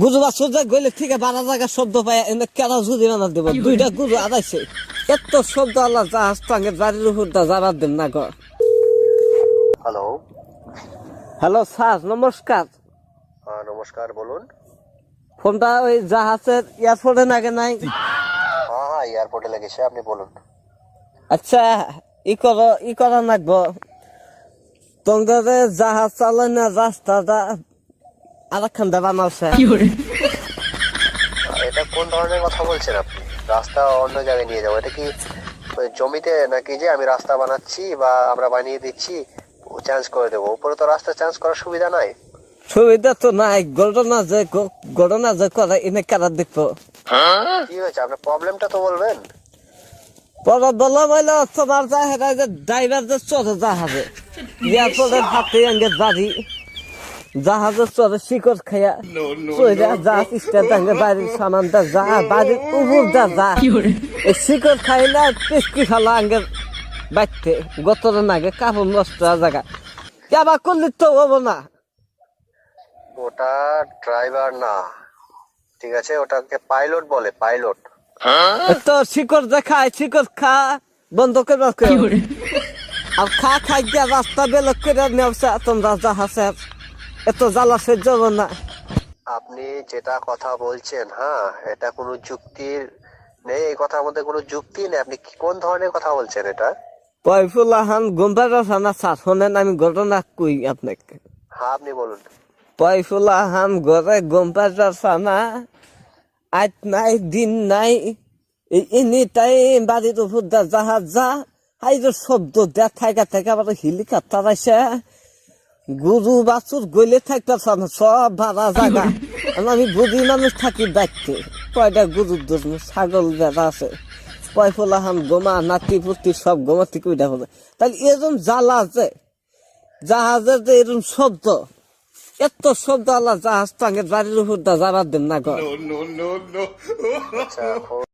গুজু বা সোজা গইলে ঠিক বারা জায়গা শব্দ পায় এনে কেনা জুদি বানা দেব দুইটা গুজু আদাইছে এত শব্দ আল্লাহ জাহাজ টাঙ্গে বাড়ির উপর দা যাবার দেন না গো। হ্যালো। হ্যালো স্যার নমস্কার। নমস্কার, বলুন। ফোনটা ওই জাহাজের এয়ারপোর্টে নাগে নাই? হ্যাঁ, এয়ারপোর্টে লেগেছে, আপনি বলুন। আচ্ছা ই করা নাগবো তোমাদের জাহাজ চালানো রাস্তাটা আরেকখান দা বানাচ্ছে। এটা কোন ধরনের কথা বলছেন আপনি? রাস্তা অন্য জায়গায় নিয়ে যাবো, এটা কি ওই জমিতে নাকি যে আমি রাস্তা বানাচ্ছি বা আমরা বানিয়ে দিচ্ছি চেঞ্জ করে দেবো? উপরে তো রাস্তা চেঞ্জ করার সুবিধা নাই। সুবিধা তো নাই, ঘটনা যে করে এনে কারা দেখবো। কি হয়েছে আপনার? প্রবলেমটা তো বলবেন। পরে বলা বলে তোমার জাহাজ যে ড্রাইভার যে চলে জাহাজে এয়ারপোর্টের হাতে আঙ্গে বাড়ি জাহাজের চলে শিকড় খাইয়া চইরা জাহাজ স্টার্ট আঙ্গে বাড়ির সামান দা যা বাড়ির উপর দা যা এই শিকড় খাই না পেস্কি খালা আঙ্গে বাইতে গতরে নাগে কাপড় নষ্ট জায়গা কেবা করলে তো হবো না। ওটা ড্রাইভার না, ঠিক আছে, ওটাকে পাইলট বলে, পাইলট। তো শিকড় দেখায় শিকড় খা বন্ধ করবার আর খাই গিয়া রাস্তা বেলক করে নেওয়া তোমরা জাহাজের এত জ্বালা সহ্য হবো না। আপনি যেটা কথা বলছেন, হ্যাঁ, এটা কোনো যুক্তির নেই, এই কথার মধ্যে কোনো যুক্তি নেই। আপনি কোন ধরনের কথা বলছেন এটা? পয়ফুলাহান গুম্বার থানা স্যার শোনেন আমি ঘটনা কই আপনাকে। হ্যাঁ, আপনি বলুন। পয়ফুলাহান ঘরে গুম্বার থানা আজ নাই দিন নাই এনি তাই বাড়ির উপর দা জাহাজ যা হাইরের শব্দ দেখ থাকা থেকে আবার হেলিকপ্টার আসে গরু বাছুর গলে থাকতে না সব ভাড়া জায়গা আমি বুঝি মানুষ থাকি দেখতে কয়টা গরুর ধরুন ছাগল বেড়া আছে পয়ফুলাহান গোমা নাতি পুতি সব গোমাতি কইটা হবে তাহলে এরকম জ্বালা আছে জাহাজের যে এরকম শব্দ এত শব্দ আল্লাহ জাহাজ টাঙ্গের বাড়ির উপর দা যাবার দেন না গো। আচ্ছা।